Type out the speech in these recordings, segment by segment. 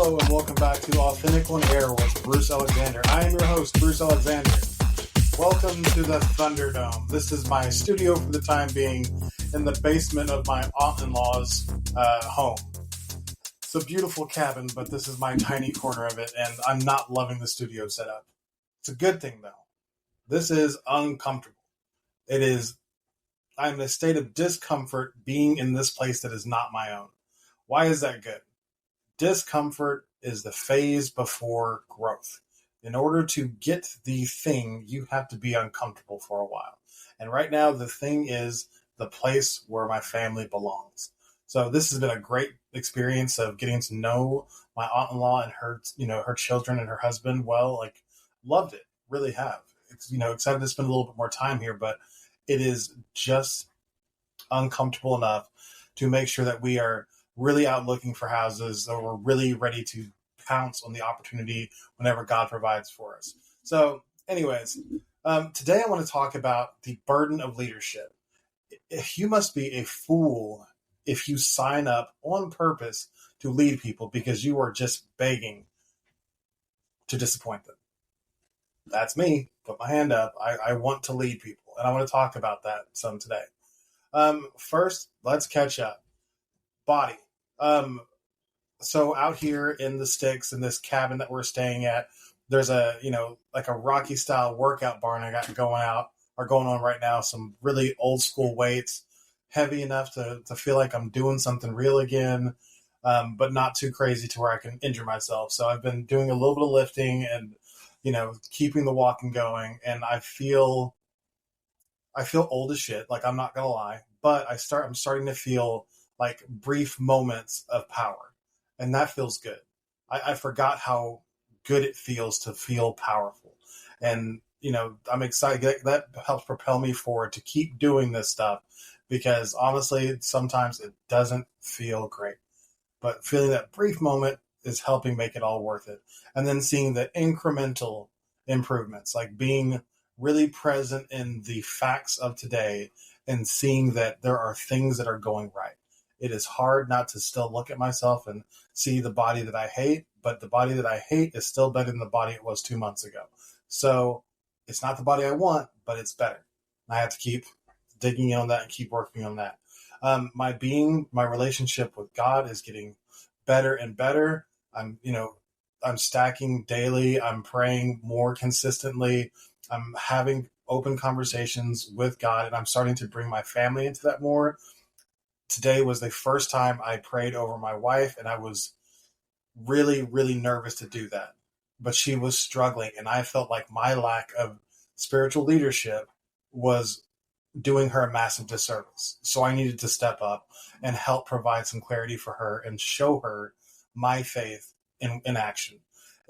Hello and welcome back to Authentic on Air with Bruce Alexander. I am your host, Bruce Alexander. Welcome to the Thunderdome. This is my studio for the time being in the basement of my aunt-in-law's home. It's a beautiful cabin, but this is my tiny corner of it, and I'm not loving the studio setup. It's a good thing, though. This is uncomfortable. I'm in a state of discomfort being in this place that is not my own. Why is that good? Discomfort is the phase before growth. In order to get the thing, you have to be uncomfortable for a while. And right now, the thing is the place where my family belongs. So this has been a great experience of getting to know my aunt-in-law and her children and her husband well. Loved it, really have. Excited to spend a little bit more time here, but it is just uncomfortable enough to make sure that we are really out looking for houses, or we're really ready to pounce on the opportunity whenever God provides for us. So anyways, today I want to talk about the burden of leadership. You must be a fool if you sign up on purpose to lead people because you are just begging to disappoint them. That's me. Put my hand up. I want to lead people, and I want to talk about that some today. First, let's catch up. Body. So out here in the sticks in this cabin that we're staying at, there's a Rocky style workout barn I got going on right now. Some really old school weights, heavy enough to feel like I'm doing something real again, but not too crazy to where I can injure myself. So I've been doing a little bit of lifting and, keeping the walking going. And I feel old as shit. I'm not going to lie, but I'm starting to feel like brief moments of power. And that feels good. I forgot how good it feels to feel powerful. And, I'm excited. That helps propel me forward to keep doing this stuff because honestly, sometimes it doesn't feel great. But feeling that brief moment is helping make it all worth it. And then seeing the incremental improvements, like being really present in the facts of today and seeing that there are things that are going right. It is hard not to still look at myself and see the body that I hate, but the body that I hate is still better than the body it was 2 months ago. So it's not the body I want, but it's better. I have to keep digging in on that and keep working on that. My relationship with God is getting better and better. I'm stacking daily. I'm praying more consistently. I'm having open conversations with God, and I'm starting to bring my family into that more. Today was the first time I prayed over my wife, and I was really, really nervous to do that. But she was struggling, and I felt like my lack of spiritual leadership was doing her a massive disservice. So I needed to step up and help provide some clarity for her and show her my faith in action.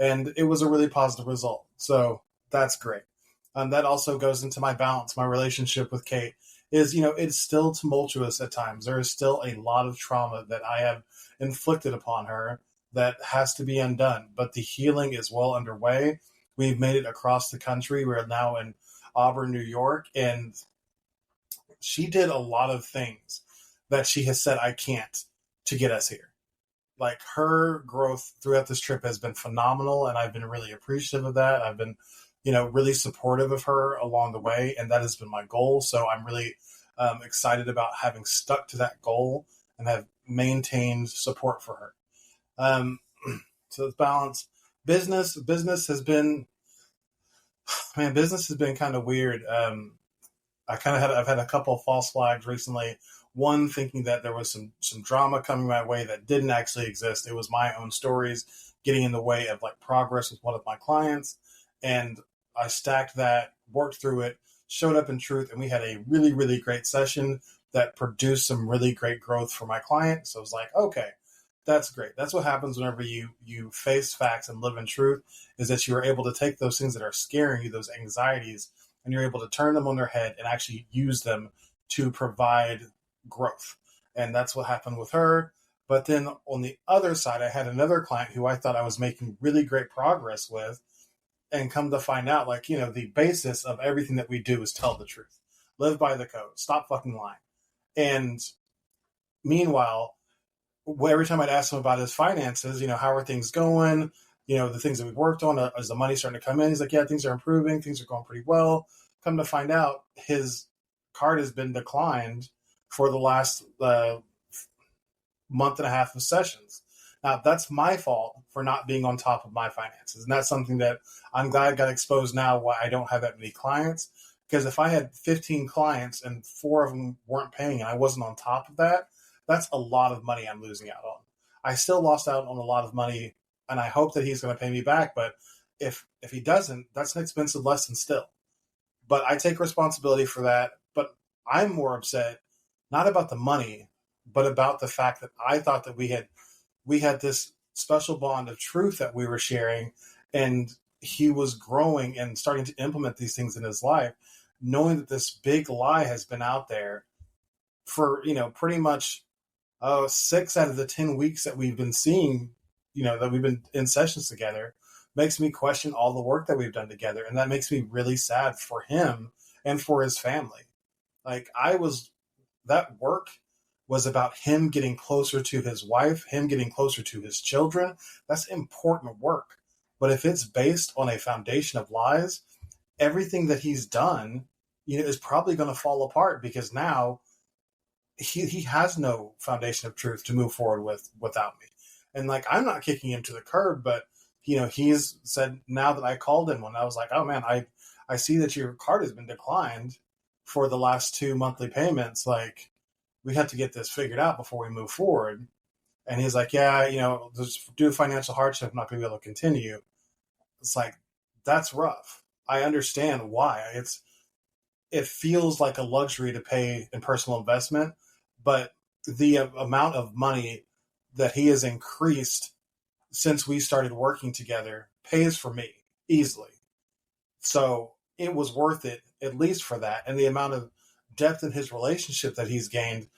And it was a really positive result. So that's great. That also goes into my balance. My relationship with Kate is, it's still tumultuous at times. There is still a lot of trauma that I have inflicted upon her that has to be undone. But the healing is well underway. We've made it across the country. We're now in Auburn, New York, and she did a lot of things that she has said I can't to get us here. Like, her growth throughout this trip has been phenomenal, and I've been really appreciative of that. I've been really supportive of her along the way, and that has been my goal. So I'm really excited about having stuck to that goal and have maintained support for her. So it's balance. Business has been kind of weird. I've had a couple of false flags recently. One, thinking that there was some drama coming my way that didn't actually exist. It was my own stories getting in the way of progress with one of my clients. And I stacked that, worked through it, showed up in truth, and we had a really, really great session that produced some really great growth for my client. So I was like, okay, that's great. That's what happens whenever you face facts and live in truth, is that you are able to take those things that are scaring you, those anxieties, and you're able to turn them on their head and actually use them to provide growth. And that's what happened with her. But then on the other side, I had another client who I thought I was making really great progress with, and come to find out, the basis of everything that we do is tell the truth. Live by the code. Stop fucking lying. And meanwhile, every time I'd ask him about his finances, how are things going? The things that we've worked on, is the money starting to come in? He's like, yeah, things are improving. Things are going pretty well. Come to find out, his card has been declined for the last month and a half of sessions. Now, that's my fault for not being on top of my finances. And that's something that I'm glad got exposed now, why I don't have that many clients. Because if I had 15 clients and 4 of them weren't paying and I wasn't on top of that, that's a lot of money I'm losing out on. I still lost out on a lot of money, and I hope that he's going to pay me back. But if he doesn't, that's an expensive lesson still. But I take responsibility for that. But I'm more upset, not about the money, but about the fact that I thought that we had this special bond of truth that we were sharing, and he was growing and starting to implement these things in his life, knowing that this big lie has been out there for pretty much 6 out of the 10 weeks that we've been seeing, that we've been in sessions together, makes me question all the work that we've done together. And that makes me really sad for him and for his family. Like, that work was about him getting closer to his wife, him getting closer to his children. That's important work. But if it's based on a foundation of lies, everything that he's done, is probably going to fall apart, because now he has no foundation of truth to move forward with without me. And like, I'm not kicking him to the curb, but he's said, now that I called him when I was like, oh man, I see that your card has been declined for the last 2 monthly payments. Like, we have to get this figured out before we move forward. And he's like, yeah, just due to financial hardship, I'm not going to be able to continue. It's like, that's rough. I understand why. It feels like a luxury to pay in personal investment, but the amount of money that he has increased since we started working together pays for me easily. So it was worth it, at least for that. And the amount of depth in his relationship that he's gained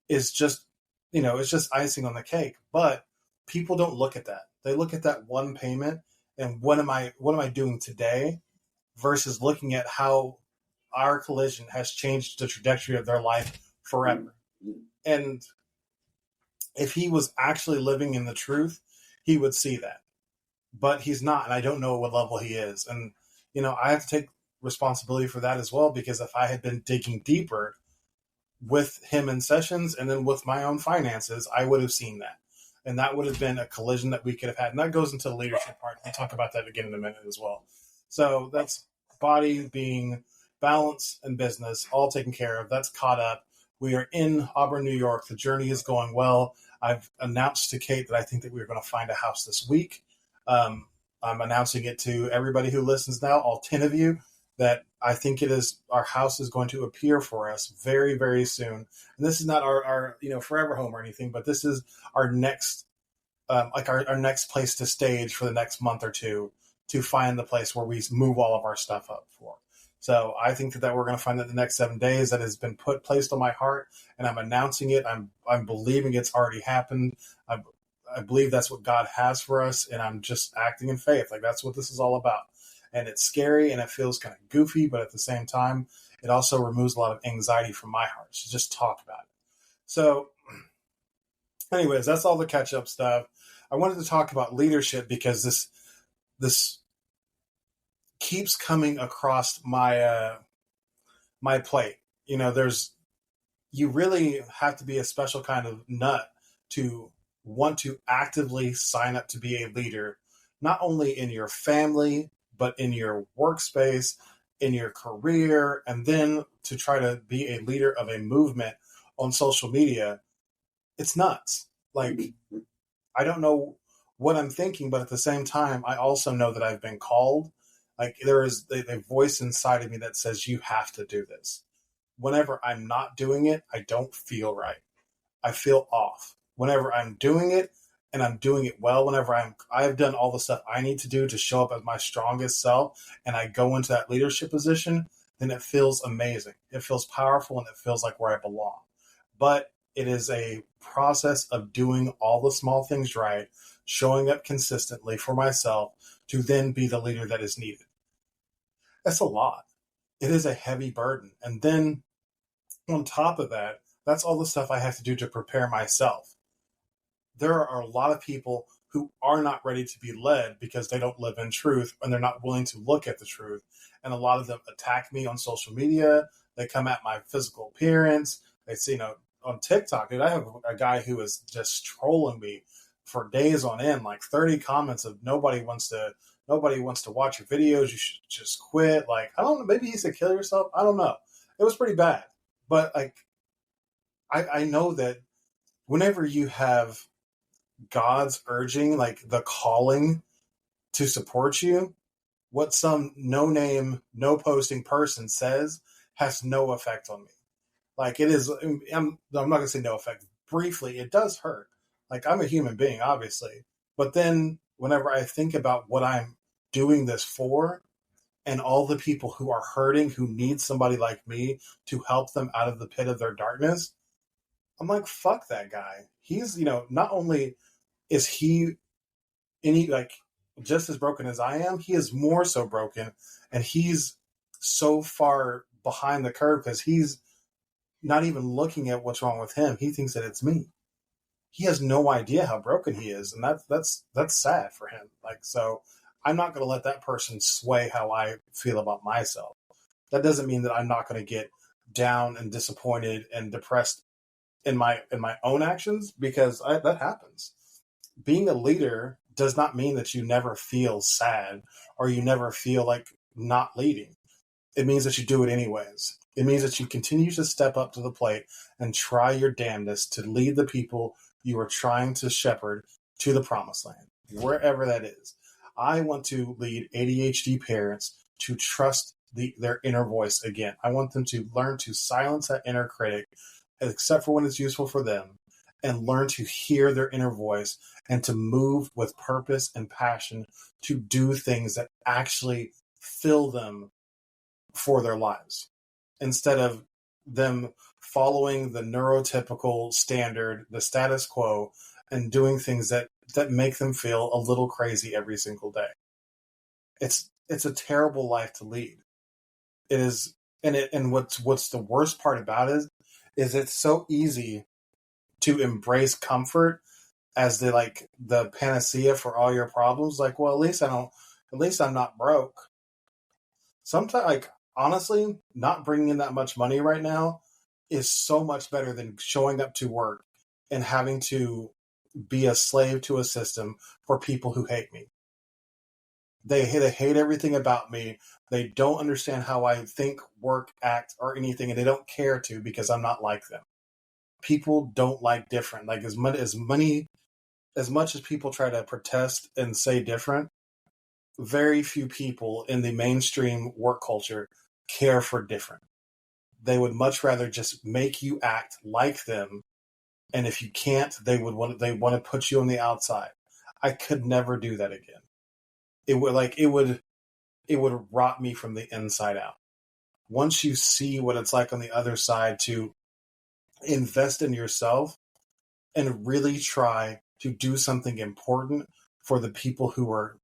is just, it's just icing on the cake. But people don't look at that. They look at that one payment and what am I doing today, versus looking at how our collision has changed the trajectory of their life forever. And if he was actually living in the truth, he would see that. But he's not, and I don't know what level he is. And, I have to take responsibility for that as well, because if I had been digging deeper with him in sessions and then with my own finances, I would have seen that. And that would have been a collision that we could have had. And that goes into the leadership part. We'll talk about that again in a minute as well. So that's body, being, balance, and business, all taken care of. That's caught up. We are in Auburn, New York. The journey is going well. I've announced to Kate that I think that we're going to find a house this week. I'm announcing it to everybody who listens now, all 10 of you, that I think our house is going to appear for us very, very soon. And this is not our forever home or anything, but this is our next, our next place to stage for the next month or two, to find the place where we move all of our stuff up for. So I think that we're going to find that the next 7 days. That has been placed on my heart, and I'm announcing it. I'm believing it's already happened. I believe that's what God has for us, and I'm just acting in faith. Like, that's what this is all about. And it's scary and it feels kind of goofy, but at the same time, it also removes a lot of anxiety from my heart to just talk about it. So anyways, that's all the catch up stuff. I wanted to talk about leadership because this keeps coming across my my plate. You really have to be a special kind of nut to want to actively sign up to be a leader, not only in your family, but in your workspace, in your career, and then to try to be a leader of a movement on social media. It's nuts. Like, I don't know what I'm thinking, but at the same time, I also know that I've been called. Like, there is a voice inside of me that says, you have to do this. Whenever I'm not doing it, I don't feel right. I feel off. Whenever I'm doing it, and I'm doing it well, whenever I've done all the stuff I need to do to show up as my strongest self, and I go into that leadership position, then it feels amazing. It feels powerful, and it feels like where I belong. But it is a process of doing all the small things right, showing up consistently for myself to then be the leader that is needed. That's a lot. It is a heavy burden. And then on top of that, that's all the stuff I have to do to prepare myself. there are a lot of people who are not ready to be led because they don't live in truth and they're not willing to look at the truth. And a lot of them attack me on social media. They come at my physical appearance. They see, on TikTok, dude, I have a guy who is just trolling me for days on end, like 30 comments of nobody wants to watch your videos. You should just quit. Like, I don't know, maybe he said kill yourself. I don't know. It was pretty bad. But like, I know that whenever you have God's urging, like the calling to support you, what some no name, no posting person says has no effect on me. Like it is, I'm not going to say no effect. Briefly, it does hurt. Like I'm a human being, obviously. But then whenever I think about what I'm doing this for and all the people who are hurting, who need somebody like me to help them out of the pit of their darkness, I'm like, fuck that guy. He's, not only is he like just as broken as I am, he is more so broken, and he's so far behind the curve because he's not even looking at what's wrong with him. He thinks that it's me. He has no idea how broken he is, and that's sad for him. Like, so I'm not going to let that person sway how I feel about myself. That doesn't mean that I'm not going to get down and disappointed and depressed in my own actions, because that happens. Being a leader does not mean that you never feel sad or you never feel like not leading. It means that you do it anyways. It means that you continue to step up to the plate and try your damnedest to lead the people you are trying to shepherd to the promised land, wherever that is. I want to lead ADHD parents to trust their inner voice again. I want them to learn to silence that inner critic, except for when it's useful for them, and learn to hear their inner voice and to move with purpose and passion to do things that actually fill them for their lives, instead of them following the neurotypical standard, the status quo, and doing things that make them feel a little crazy every single day. It's a terrible life to lead. It is, and what's the worst part about it is it's so easy to embrace comfort as the panacea for all your problems. Like, well, at least I'm not broke. Sometimes, like, honestly, not bringing in that much money right now is so much better than showing up to work and having to be a slave to a system for people who hate me. They hate everything about me. They don't understand how I think, work, act, or anything, and they don't care to because I'm not like them. People don't like different. Like as much as people try to protest and say different, very few people in the mainstream work culture care for different. They would much rather just make you act like them, and if you can't, they want to put you on the outside. I could never do that again. It would rot me from the inside out. Once you see what it's like on the other side, to invest in yourself and really try to do something important for the people who are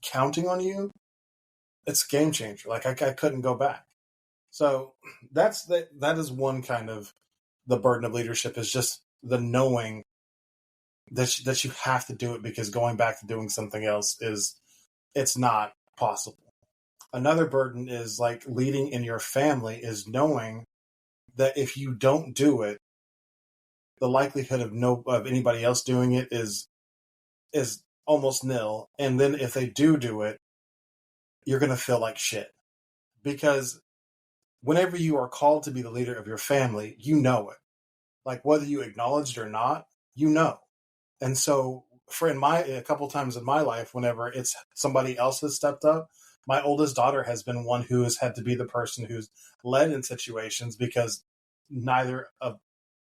counting on you, it's a game changer. Like I couldn't go back. So that is one kind of the burden of leadership, is just the knowing that you have to do it, because going back to doing something else it's not possible. Another burden is like leading in your family, is knowing that if you don't do it, the likelihood of anybody else doing it is almost nil. And then if they do it, you're going to feel like shit, because whenever you are called to be the leader of your family, you know it. Like whether you acknowledge it or not, you know. And so a couple times in my life, whenever it's somebody else has stepped up, my oldest daughter has been one who has had to be the person who's led in situations because neither of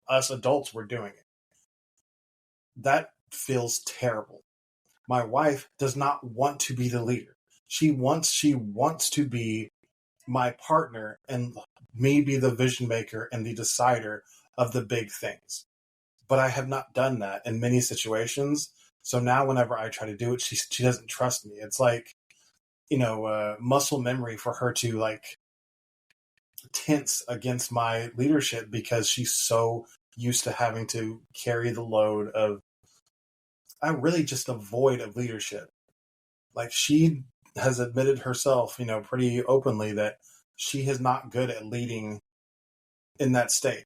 us adults were doing it. That feels terrible. My wife does not want to be the leader. She wants to be my partner and me be the vision maker and the decider of the big things. But I have not done that in many situations. So now whenever I try to do it, she doesn't trust me. It's like, muscle memory for her to like tense against my leadership, because she's so used to having to carry the load of I'm really just a void of leadership. Like, she has admitted herself, pretty openly that she is not good at leading in that state.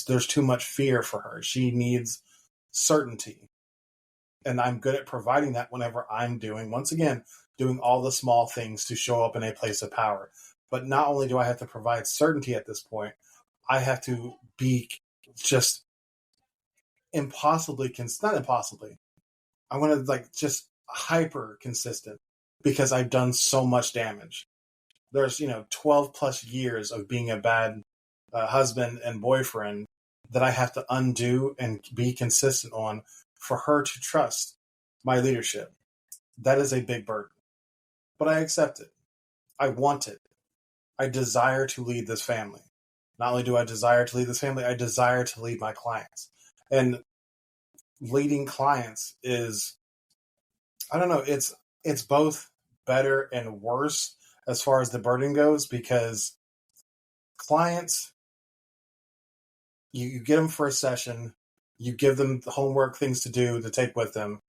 There's too much fear for her. She needs certainty. And I'm good at providing that whenever I'm doing all the small things to show up in a place of power. But not only do I have to provide certainty at this point, I have to be just not impossibly. I want to just hyper consistent because I've done so much damage. There's, 12 plus years of being a bad husband and boyfriend that I have to undo and be consistent on for her to trust my leadership. That is a big burden, but I accept it. I want it. I desire to lead this family. Not only do I desire to lead this family, I desire to lead my clients. And leading clients is, I don't know, it's both better and worse as far as the burden goes, because clients, you get them for a session, you give them the homework, things to do, to take with them,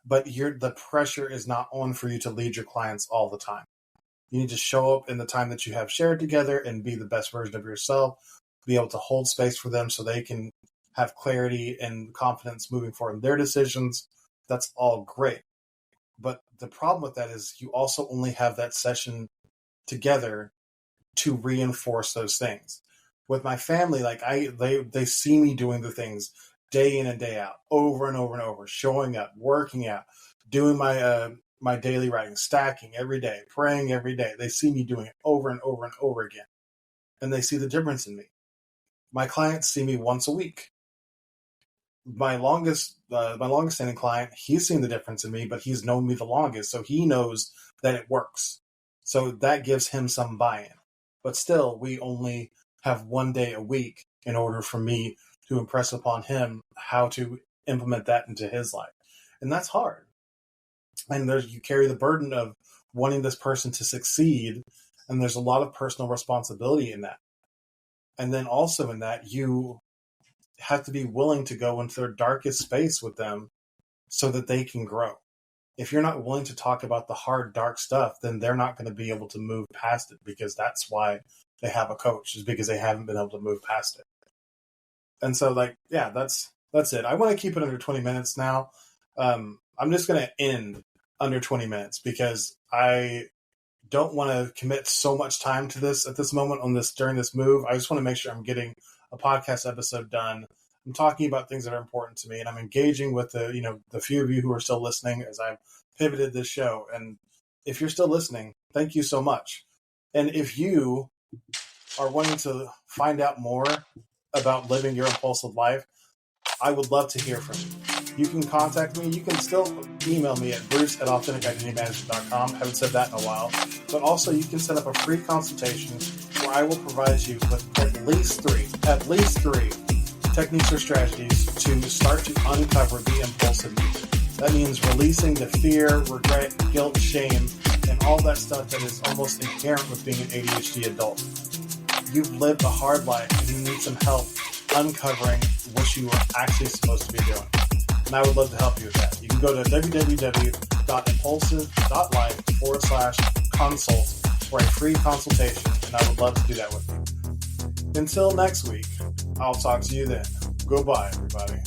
but the pressure is not on for you to lead your clients all the time. You need to show up in the time that you have shared together and be the best version of yourself, be able to hold space for them so they can have clarity and confidence moving forward in their decisions. That's all great. But the problem with that is you also only have that session together to reinforce those things. With my family, they see me doing the things day in and day out, over and over and over, showing up, working out, doing my daily writing, stacking every day, praying every day. They see me doing it over and over and over again, and they see the difference in me. My clients see me once a week. My longest standing client, he's seen the difference in me, but he's known me the longest, so he knows that it works. So that gives him some buy-in. But still, we only have one day a week in order for me to impress upon him how to implement that into his life. And that's hard. And you carry the burden of wanting this person to succeed, and there's a lot of personal responsibility in that. And then also in that, you have to be willing to go into their darkest space with them so that they can grow. If you're not willing to talk about the hard, dark stuff, then they're not going to be able to move past it, because that's why they have a coach, is because they haven't been able to move past it. And so that's it. I want to keep it under 20 minutes now. I'm just going to end under 20 minutes because I don't want to commit so much time to this at this moment during this move. I just want to make sure I'm getting a podcast episode done. I'm talking about things that are important to me, and I'm engaging with the few of you who are still listening as I've pivoted this show. And if you're still listening, thank you so much. And if you are wanting to find out more about living your impulsive life, I would love to hear from you. You can contact me. You can still email me at bruce@AuthenticIdentityManagement.com. I haven't said that in a while. But also, you can set up a free consultation where I will provide you with at least three techniques or strategies to start to uncover the impulsive user. That means releasing the fear, regret, guilt, shame, and all that stuff that is almost inherent with being an ADHD adult. You've lived a hard life and you need some help uncovering what you are actually supposed to be doing. And I would love to help you with that. You can go to www.impulsive.life/consult for a free consultation, and I would love to do that with you. Until next week, I'll talk to you then. Goodbye, everybody.